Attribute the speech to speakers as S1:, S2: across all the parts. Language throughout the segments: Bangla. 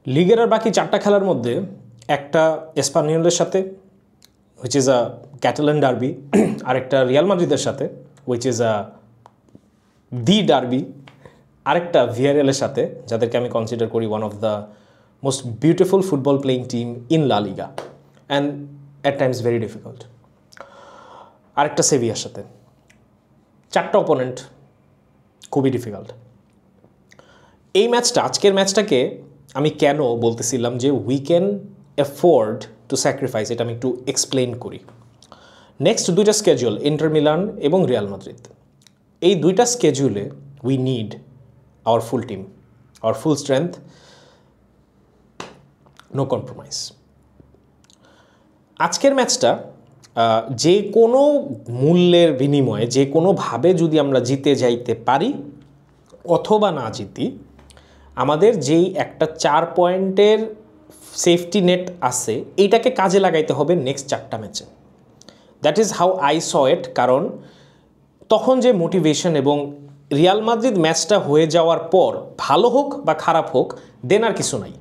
S1: লিগের আর বাকি 4টা খেলার মধ্যে একটা এসপানিওলের সাথে which is a Catalan derby, আরেকটা রিয়াল মাদ্রিদের সাথে which is a the derby, আরেকটা ভিয়ারিয়ালের সাথে যাদেরকে আমি কনসিডার করি one of the most beautiful football playing team in La Liga and at times very difficult, আরেকটা সেভিয়ার সাথে। 4টা অপোনেন্ট খুবই ডিফিকাল্ট। এই ম্যাচটা, আজকের ম্যাচটাকে আমি কেন বলতেছিলাম যে we can afford to sacrifice, এটা আমি একটু এক্সপ্লেন করি। নেক্সট 2টা স্কেডিউল, ইন্টার মিলান এবং রিয়াল মাদ্রিদ, এই 2টা স্কেডিউলে we need our full team, our full strength, no compromise. আজকের ম্যাচটা যে কোনো মূল্যের বিনিময়ে, যে কোনোভাবে যদি আমরা জিতে যাইতে পারি অথবা না জিতি, আমাদের যেই একটা 4 পয়েন্টের সেফটি নেট আছে এইটাকে কাজে লাগাইতে হবে নেক্সট 4টা ম্যাচে। That is how I saw it. কারণ তখন যে মোটিভেশন, এবং রিয়াল মাদ্রিদ ম্যাচটা হয়ে যাওয়ার পর ভালো হোক বা খারাপ হোক দেন আর কিছু নাই।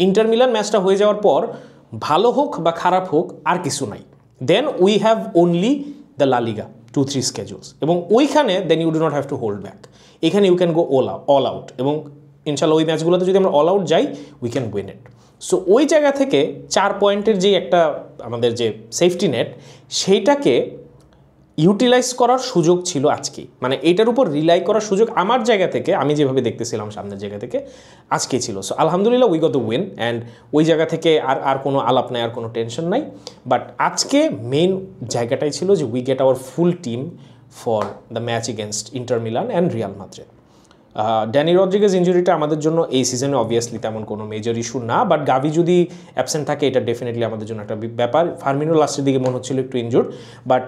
S1: ইন্টার মিলান ম্যাচটা হয়ে যাওয়ার পর ভালো হোক বা খারাপ হোক আর কিছু নাই, then we have only the La Liga 2-3 schedules, এবং ওইখানে then you do not have to hold back. এখানে you can go all out, এবং ইনশাল্লাহ ওই ম্যাচগুলোতে যদি আমরা অল আউট যাই we can win it. So ওই জায়গা থেকে 4 পয়েন্টের যে একটা আমাদের যে সেফটি নেট, সেইটাকে ইউটিলাইজ করার সুযোগ ছিল আজকে, মানে এটার উপর রিলাই করার সুযোগ আমার জায়গা থেকে, আমি যেভাবে দেখতেছিলাম সামনের জায়গা থেকে, আজকেই ছিল। সো আলহামদুলিল্লাহ we got the win, and ওই জায়গা থেকে আর কোনো আলাপ নাই, আর কোনো টেনশন নাই। বাট আজকে মেইন জায়গাটাই ছিল যে we get our full team for the match against Inter Milan and Real Madrid. Dani Rodriguez ইঞ্জুরিটা আমাদের জন্য এই সিজনে অবভিয়াসলি তেমন কোনো মেজর ইস্যু না, বাট গাভি যদি অ্যাবসেন্ট থাকে এটা ডেফিনেটলি আমাদের জন্য একটা ব্যাপার। ফার্মিনো লাস্টের দিকে মনে হচ্ছিল একটু injured, but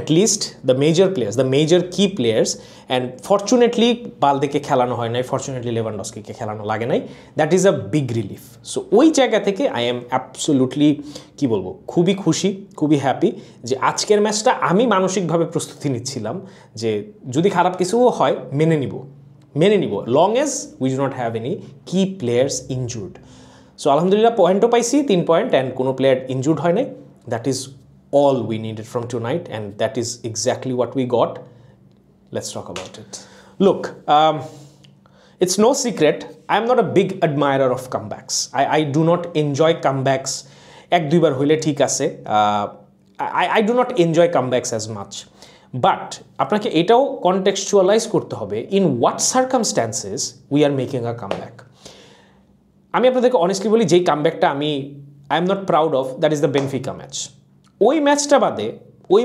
S1: at least the major players, the major key players, and fortunately বালদেকে খেলানো হয় নাই, ফর্চুনেটলি লেভানডস্কিকে খেলানো লাগে নাই, that is a big relief. So ওই জায়গা থেকে আই এম অ্যাবসোলুটলি কী বলবো, খুবই খুশি, খুবই হ্যাপি যে আজকের ম্যাচটা আমি মানসিকভাবে প্রস্তুতি নিচ্ছিলাম যে যদি খারাপ কিছুও হয় মেনে নিব, long age we do not have any কি প্লেয়ার্স ইনজুর্ড। সো আলহামদুলিল্লাহ পয়েন্টও পাইছি 3 পয়েন্ট, অ্যান্ড কোনো প্লেয়ার ইনজুর্ড হয় নাই। That is all we needed from tonight, and that is exactly what we got. Let's talk about it. Look, it's no secret I'm not a big admirer of comebacks. I do not enjoy comebacks. এক দুইবার হইলে ঠিক আছে, I do not enjoy comebacks as much. But আপনাকে এটাও কনটেক্সচুয়ালাইজ করতে হবে, in what circumstances we are making a comeback. আমি আপনাদেরকে অনেস্টলি বলি, যেই কামব্যাকটা I am not proud of, that is the Benfica match. ওই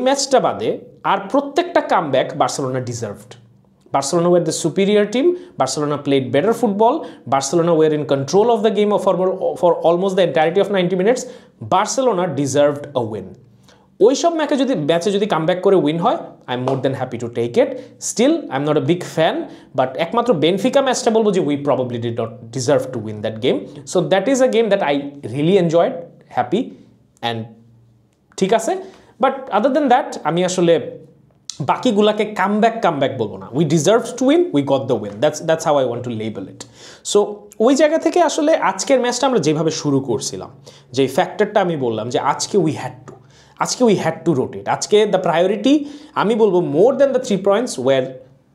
S1: ম্যাচটা বাদে আর প্রত্যেকটা comeback Barcelona deserved. Barcelona were the superior team, Barcelona played better football, Barcelona were in control of the game for almost the entirety of 90 minutes. Barcelona deserved a win. ওই সব ম্যাচে যদি কামব্যাক করে উইন হয়, I am more than happy to take it. Still I am not a big fan, but একমাত্র বেনফিকা ম্যাচটা বলবো যে we probably did not deserve to win that game. So that is a game that I really enjoyed, happy, and ঠিক আছে। বাট আদার দেন দ্যাট আমি আসলে বাকিগুলাকে কামব্যাক বলবো না। We deserve to win, we got the win, that's how I want to label it. So ওই জায়গা থেকে আসলে আজকের ম্যাচটা আমরা যেভাবে শুরু করছিলাম, যে ফ্যাক্টরটা আমি বললাম যে আজকে উই হ্যাড টু রোটেট। আজকে দ্য প্রায়োরিটি আমি বলবো more than the 3 points were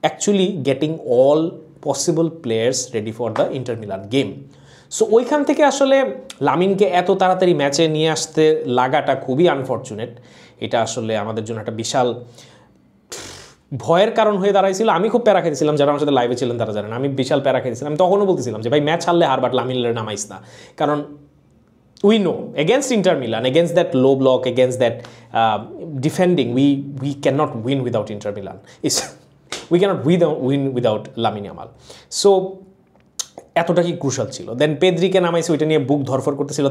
S1: actually getting all possible players ready for the Inter Milan game. So ওইখান থেকে আসলে লামিনকে এত তাড়াতাড়ি ম্যাচে নিয়ে আসতে লাগাটা খুবই আনফর্চুনেট। এটা আসলে আমাদের জন্য একটা বিশাল ভয়ের কারণ হয়ে দাঁড়াইছিল। আমি খুব প্যারা খেতেছিলাম, যারা আমার সাথে লাইভে ছিলেন তারা জানেন, আমি বিশাল প্যারা খেতেছিলাম। আমি তখনও বলতেছিলাম যে ভাই ম্যাচ হারলে হার, বাট লামিনের নামাইস না, কারণ we know against Inter Milan, against that low block, against that defending, we cannot win without Inter Milan. We cannot win without Lamine Yamal. So এতটা কি ক্রুশাল ছিল। দেন পেদ্রিকে নামাইছে, ওইটা নিয়ে বুক ধরফর করতেছিল।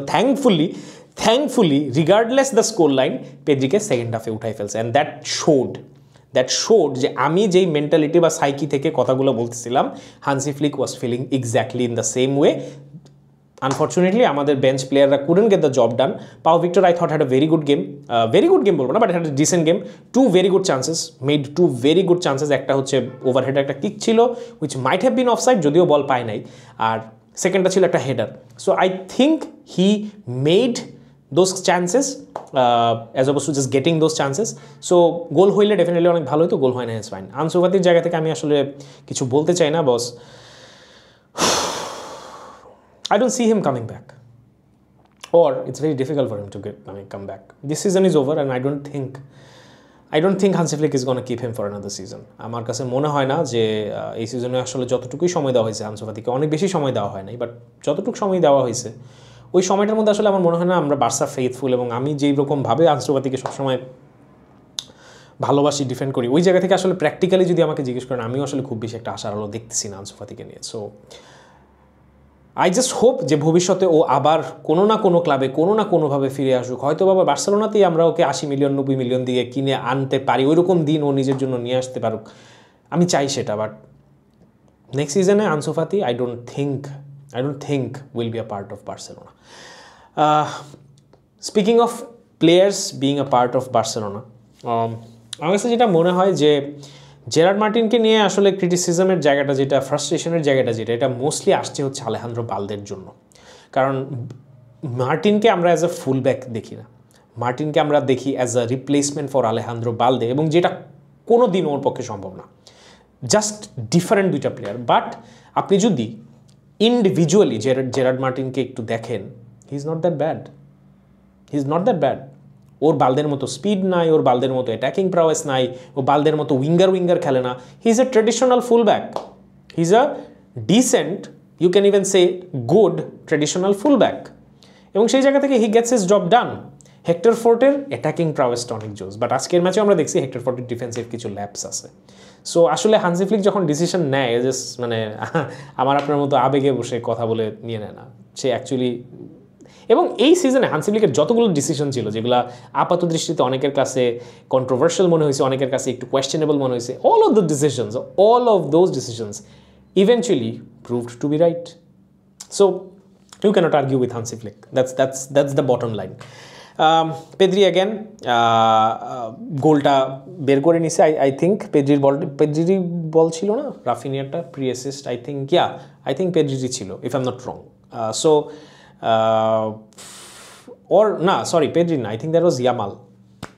S1: Thankfully regardless the score line, পেদ্রিকে সেকেন্ড হাফে উঠাই ফেলছে, অ্যান্ড দ্যাট শোড যে আমি যেই মেন্টালিটি বা সাইকি থেকে কথাগুলো বলতেছিলাম, Hansi Flick was feeling exactly in the same way. Unfortunately, আমাদের বেঞ্চ প্লেয়াররা couldn't get the job done. Pau Victor, I thought, had a very good game. Very good game বলবো না, but had a decent game. 2 very good chances, made 2 very good chances. একটা হচ্ছে ওভারহেড একটা কিক ছিল, which might have been offside, যদিও বল পায় নাই। আর সেকেন্ডটা ছিল একটা header. So I think he made those chances as opposed to just getting those chances. So goal হইলে ডেফিনেটলি অনেক ভালো হতো, গোল হয় না, ইটস ফাইন। আনসু ফাতির জায়গা থেকে আমি আসলে কিছু বলতে চাই না বস। I don't see him coming back, or it's very difficult for him to come back. This season is over and I don't think Hansi Flick is going to keep him for another season. আমার কাছে মনে হয় না যে এই সিজনে আসলে যতটুকুই সময় দেওয়া হয়েছে আনসু ফাতিকে, অনেক বেশি সময় দেওয়া হয় নাই, বাট যতটুকু সময় দেওয়া হয়েছে ওই সময়টার মধ্যে আসলে আমার মনে হয় না আমরা বার্সা ফেইথফুল, এবং আমি যেই রকমভাবে আনসু ফাতিকে সবসময় ভালোবাসি, ডিফেন্ড করি, ওই জায়গা থেকে আসলে প্র্যাকটিক্যালি যদি আমাকে জিজ্ঞেস করেন, আমিও আসলে খুব বেশি একটা আশার আলো দেখতেছি না আনসু ফাতিকে নিয়ে। সো আই জাস্ট হোপ যে ভবিষ্যতে ও আবার কোনো না কোনো ক্লাবে কোনো না কোনোভাবে ফিরে আসুক। হয়তো বাবা বার্সেলোনাতেই আমরা ওকে 80 মিলিয়ন 90 মিলিয়ন দিয়ে কিনে আনতে পারি, ওইরকম দিন ও নিজের জন্য নিয়ে আসতে পারুক, আমি চাই সেটা। বাট নেক্সট সিজনে Ansu Fati I don't think will be a part of Barcelona. Speaking of players being a part of Barcelona, আমার কাছে যেটা মনে হয় যে জেরার্ড মার্টিনকে নিয়ে আসলে ক্রিটিসিজমের জায়গাটা যেটা, ফ্রাস্ট্রেশনের জায়গাটা যেটা, এটা মোস্টলি আসছে হচ্ছে আলেহান্দ্রো বালদের জন্য। কারণ মার্টিনকে আমরা অ্যাজ আ ফুল ব্যাক দেখি না, মার্টিনকে আমরা দেখি as a replacement for Alejandro Balde, এবং যেটা কোনো দিন ওর পক্ষে সম্ভব না। জাস্ট ডিফারেন্ট দুইটা প্লেয়ার। বাট আপনি যদি ইন্ডিভিজুয়ালি জেরার্ড মার্টিনকে একটু দেখেন, he is not that bad. ওর বালদের মতো স্পিড নাই, ওর বালদের মতো অ্যাটাকিং প্রাওয়েস নাই, ও বালদের মতো উইঙ্গার খেলে না। He is a traditional full back, he is a decent, you can even say good traditional full back, এবং সেই জায়গা থেকে he gets his job done. Hector ফোর্টের অ্যাটাকিং প্রাওয়েসটা অনেক জোস, বাট আজকের ম্যাচে আমরা দেখছি হেক্টর ফোর্টের ডিফেন্সিভ কিছু ল্যাপস আছে। সো আসলে হানসি ফ্লিক যখন ডিসিশন নেয়, জাস্ট মানে আমার আপনার মতো আবেগে বসে কথা বলে নিয়ে নেয় না, সে অ্যাকচুয়ালি। এবং এই সিজনে হানসি ফ্লিকের যতগুলো ডিসিশন ছিল যেগুলো আপাত দৃষ্টিতে অনেকের কাছে কন্ট্রোভার্সিয়াল মনে হয়েছে, অনেকের কাছে একটু কোয়েশ্চেনেবল মনে হয়েছে, all of those decisions eventually proved to be right. So you cannot argue with Hansi Flick. That's the bottom line. Pedri again গোলটা বের করে নিছে। আই থিঙ্ক পেদ্রির বল ছিল না, রাফিনিয়াটা pre assist, I think Pedri ছিল, if I am not wrong. So Pedri না, I think that was Yamal,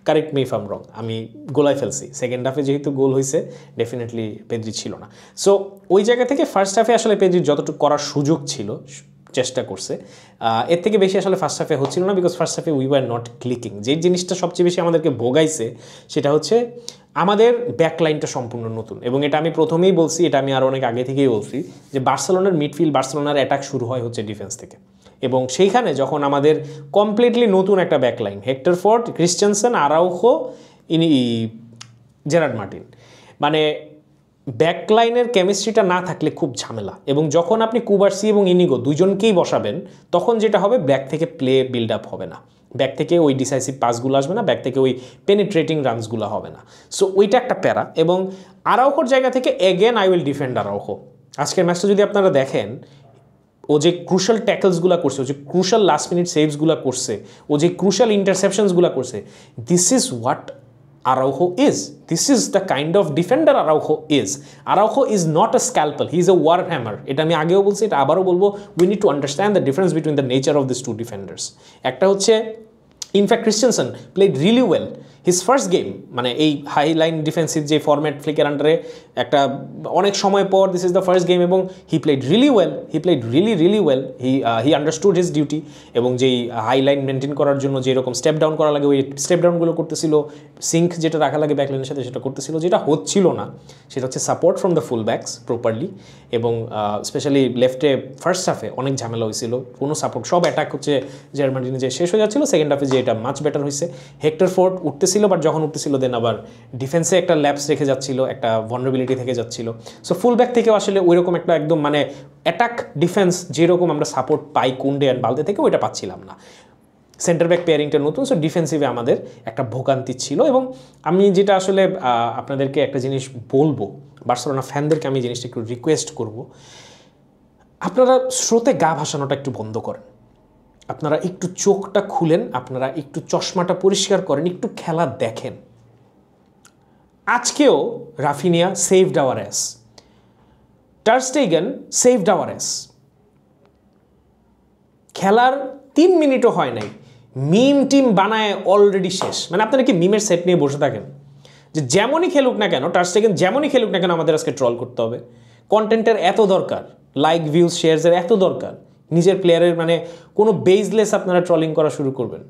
S1: correct me if I am wrong, আমি গোলাই ফেলছি। সেকেন্ড হাফে যেহেতু গোল হয়েছে, ডেফিনেটলি পেদ্রি ছিল না। সো ওই জায়গা থেকে ফার্স্ট হাফে আসলে পেদ্রির যতটুকু করার সুযোগ ছিল চেষ্টা করছে, এর থেকে বেশি আসলে ফার্স্ট হাফে হচ্ছিল না, বিকজ ফার্স্ট হাফে উই ওয়ার নট ক্লিকিং। যে জিনিসটা সবচেয়ে বেশি আমাদেরকে ভোগাইছে সেটা হচ্ছে আমাদের ব্যাকলাইনটা সম্পূর্ণ নতুন, এবং এটা আমি প্রথমেই বলছি, এটা আমি আরও অনেক আগে থেকেই বলছি যে বার্সেলোনার মিডফিল্ড, বার্সেলোনার অ্যাটাক শুরু হয় হচ্ছে ডিফেন্স থেকে, এবং সেইখানে যখন আমাদের কমপ্লিটলি নতুন একটা backline, Hector Fort, Christensen, Araujo, Gerard Martin, মানে ব্যাকলাইনের কেমিস্ট্রিটা না থাকলে খুব ঝামেলা। এবং যখন আপনি কুবার্সি এবং ইনিগো দুইজনকেই বসাবেন, তখন যেটা হবে, ব্যাক থেকে প্লে বিল্ড আপ হবে না, ব্যাক থেকে ওই ডিসাইসিভ পাসগুলো আসবে না, ব্যাক থেকে ওই পেনিট্রেটিং রানসগুলো হবে না। সো ওইটা একটা প্যারা। এবং আরাউখোর জায়গা থেকে এগেন আই উইল ডিফেন্ড আরাউখো। আজকের ম্যাচটা যদি আপনারা দেখেন, ও যে ক্রুশাল ট্যাকলসগুলো করছে, ও যে ক্রুশাল লাস্ট মিনিট সেভসগুলো করছে, ও যে ক্রুশাল ইন্টারসেপশনসগুলো করছে, this is what Araujo is. This is the kind of defender Araujo is. Araujo is not a scalpel. He is a warhammer. এটা আমি আগেও বলছি, এটা আবারও বলবো, we need to understand the difference between the nature of these two defenders. একটা হচ্ছে, in fact Christensen played really well his first game, মানে এই হাই লাইন ডিফেন্সিভ যে ফরম্যাট ফ্লিকের আন্ডারে একটা অনেক সময় পর this is the first game, এবং he played really well, he understood his duty, এবং যেই হাই লাইন মেনটেন করার জন্য যেরকম স্টেপ ডাউন করা লাগে, ওই স্টেপ ডাউনগুলো করতেছিল, সিঙ্ক যেটা রাখা লাগে ব্যাকলাইনের সাথে সেটা করতেছিল। যেটা হচ্ছিল না সেটা হচ্ছে support from the full backs properly, এবং স্পেশালি লেফটে ফার্স্ট হাফে অনেক ঝামেলা হয়েছিল, কোনো সাপোর্ট, সব অ্যাটাক হচ্ছে জেরার্ড মার্টিনের যে শেষ হয়ে যাচ্ছিল। সেকেন্ড হাফে যে এটা মাচ বেটার হয়েছে, হেক্টর ফোর্ট উঠতেছিল, বাট যখন উঠতেছিল দেন আবার ডিফেন্সে একটা ল্যাপস রেখে যাচ্ছিল, একটা ভালনারেবিলিটি থেকে যাচ্ছিল। সো ফুল ব্যাক থেকে আসলে ওইরকম একটা একদম মানে অ্যাটাক ডিফেন্স যেরকম আমরা সাপোর্ট পাই কুন্ডে অ্যান্ড বালদে থেকে, ওইটা পাচ্ছিলাম না। সেন্টার ব্যাক পেয়ারিংটা নতুন, সো ডিফেন্সিভে আমাদের একটা ভোগান্তি ছিল। এবং আমি যেটা আসলে আপনাদেরকে একটা জিনিস বলবো, বার্সেলোনা ফ্যানদেরকে আমি জিনিসটা একটু রিকোয়েস্ট করব, আপনারা স্রোতে গা ভাসানোটা একটু বন্ধ করেন, আপনারা একটু চোখটা খুলেন, আপনারা একটু চশমাটা পরিষ্কার করেন, একটু খেলা দেখেন। আজকেও রাফিনিয়া সেভড আওয়ার অ্যাস, টার স্টেগেন সেভড আওয়ার অ্যাস, খেলার 3 মিনিটও হয় নাই মিম টিম বানায় অলরেডি শেষ। মানে আপনারা কি মিমের সেট নিয়ে বসে থাকেন যে যেমনই খেলুক না কেন, টার সেকেন্ড যেমনই খেলুক না কেন আমাদের আজকে ট্রল করতে হবে? কন্টেন্টের এত দরকার, লাইক ভিউজ শেয়ারসের এত দরকার, নিজের প্লেয়ারের মানে কোনো বেসলেস আপনারা ট্রলিং করা শুরু করবেন।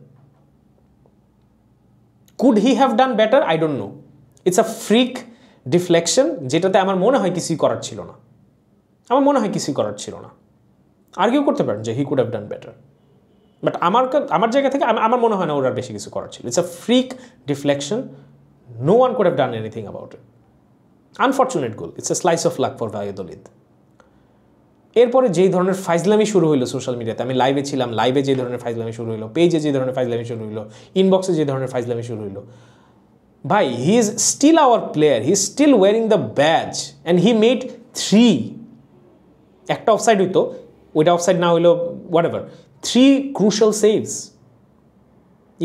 S1: Could he have done better? I don't know. It's a freak deflection, যেটাতে আমার মনে হয় কিছুই করার ছিল না। আমার মনে হয় কিছুই করার ছিল না। আর্গিউ করতে পারেন যে he could have done better, but আমার জায়গা থেকে আমার মনে হয় না ওর আর বেশি কিছু করার ছিল। It's a freak deflection, no one could have done anything about it. Unfortunate goal, it's a slice of luck for Valladolid. এরপরে যেই ধরনের ফাইজলামি শুরু হইলো সোশ্যাল মিডিয়াতে, আমি লাইভে ছিলাম, লাইভে যে ধরনের ফাইজলামি শুরু হইলো, পেজে যে ধরনের ফাইজলামি শুরু হইলো, ইনবক্সে যে ধরনের ফাইজলামি শুরু হইলো, ভাই he is still our player, he is still wearing the badge and he made 3। একটা অফসাইড হইতো, ওইটা অফসাইড না হইলো whatever, 3 crucial saves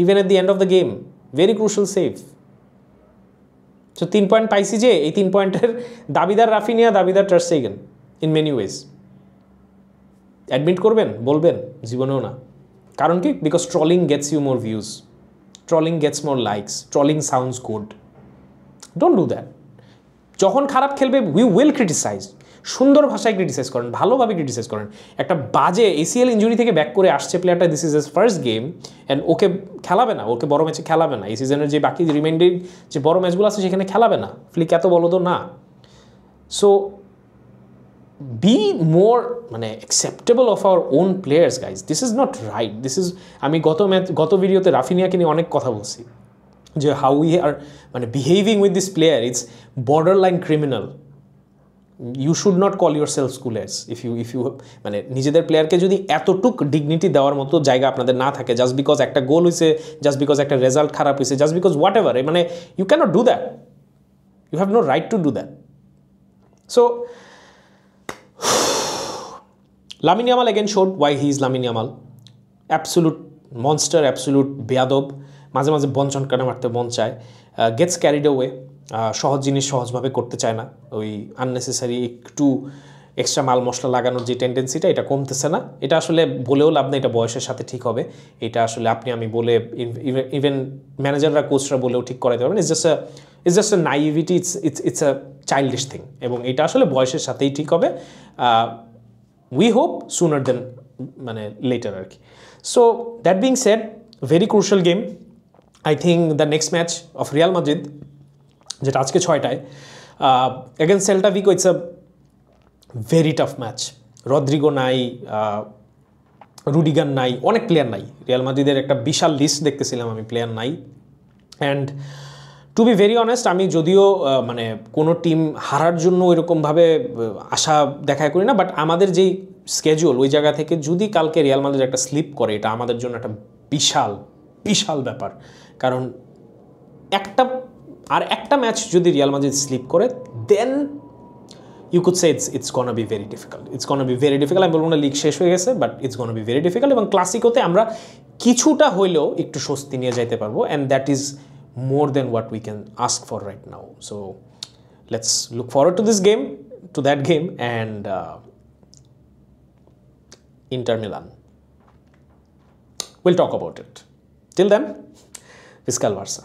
S1: even at the end of the game, very crucial save. So 3 point পাইছি, যে এই 3 পয়েন্টের দাবিদার রাফিনিয়া, দাবিদার ter Stegen in many ways. Admit করবেন, বলবেন? জীবনেও না। কারণ কি? Because trolling gets you more views, trolling gets more likes, trolling sounds good. Don't do that. যখন খারাপ খেলবে উই উইল ক্রিটিসাইজ, সুন্দর ভাষায় ক্রিটিসাইজ করেন, ভালোভাবে ক্রিটিসাইজ করেন। একটা বাজে ACL ইঞ্জুরি থেকে ব্যাক করে আসছে প্লেয়ারটা, this is his first game and ওকে খেলাবে না, ওকে বড় ম্যাচে খেলাবে না। এই সিজনের যে বাকি রিমেইন্ডিং যে বড় ম্যাচগুলো আছে সেখানে খেলাবে না। ফ্লিক এত বলো তো না। সো বি মোর মানে acceptable of our own players guys, this is not right. This is, আমি গত ভিডিওতে রাফিনিয়াকে নিয়ে অনেক কথা বলছি যে হাউ উই আর মানে behaving with this player, it's borderline criminal. You should not call yourself culers if you মানে নিজেদের প্লেয়ারকে যদি এতটুক ডিগনিটি দেওয়ার মতো জায়গা আপনাদের না থাকে, জাস্ট বিকজ একটা গোল হয়েছে, জাস্ট বিকজ একটা রেজাল্ট খারাপ হয়েছে, জাস্ট বিকজ হোয়াট এভার, মানে you can't do that, you have no right to do that. So Lamine Yamal again showed why he is Lamine Yamal. Absolute monster, absolute বেয়াদব, মাঝে মাঝে বঞ্চন কাটা মারতে মন চায়, গেটস ক্যারিড অ্যাওয়ে, সহজ জিনিস সহজভাবে করতে চায় না, ওই আননেসেসারি একটু এক্সট্রা মাল মশলা লাগানোর যে টেন্ডেন্সিটা, এটা কমতেছে না। এটা আসলে বলেও লাভ না, এটা বয়সের সাথে ঠিক হবে। এটা আসলে আপনি আমি বলে, ইভেন ম্যানেজাররা কোচরা বলেও ঠিক করাতে পারবেন। It's just a naivety, it's a childish thing, এবং এটা আসলে বয়সের সাথেই ঠিক হবে। We hope sooner than later আর কি। So that being said, very crucial game. I think the next match of Real Madrid, যেটা আজকে 6টায় against Celta Vigo, it's a very tough match. Rodrygo নাই, রুডিগার নাই, অনেক প্লেয়ার নাই। রিয়াল মাদ্রিদের একটা বিশাল লিস্ট দেখতেছিলাম আমি, প্লেয়ার নাই। And to be very honest, আমি যদিও মানে কোনো টিম হারার জন্য ওইরকমভাবে আশা দেখায় করি না, বাট আমাদের যেই স্কেজুয়াল ওই জায়গা থেকে যদি কালকে রিয়াল মাদ্রিদ একটা স্লিপ করে, এটা আমাদের জন্য একটা বিশাল বিশাল ব্যাপার। কারণ একটা ম্যাচ যদি রিয়াল মাদ্রিদ স্লিপ করে, then you could say it's gonna be very difficult, it's gonna be very difficult. আমি বলবো না লিগ শেষ হয়ে গেছে, but it's gonna be very difficult. এবং ক্লাসিকোতে আমরা কিছুটা হইলেও একটু স্বস্তি নিয়ে যাইতে পারবো, and that is more than what we can ask for right now. So let's look forward to this game, to that game, and Inter Milan. We'll talk about it. Till then, Visca Barça.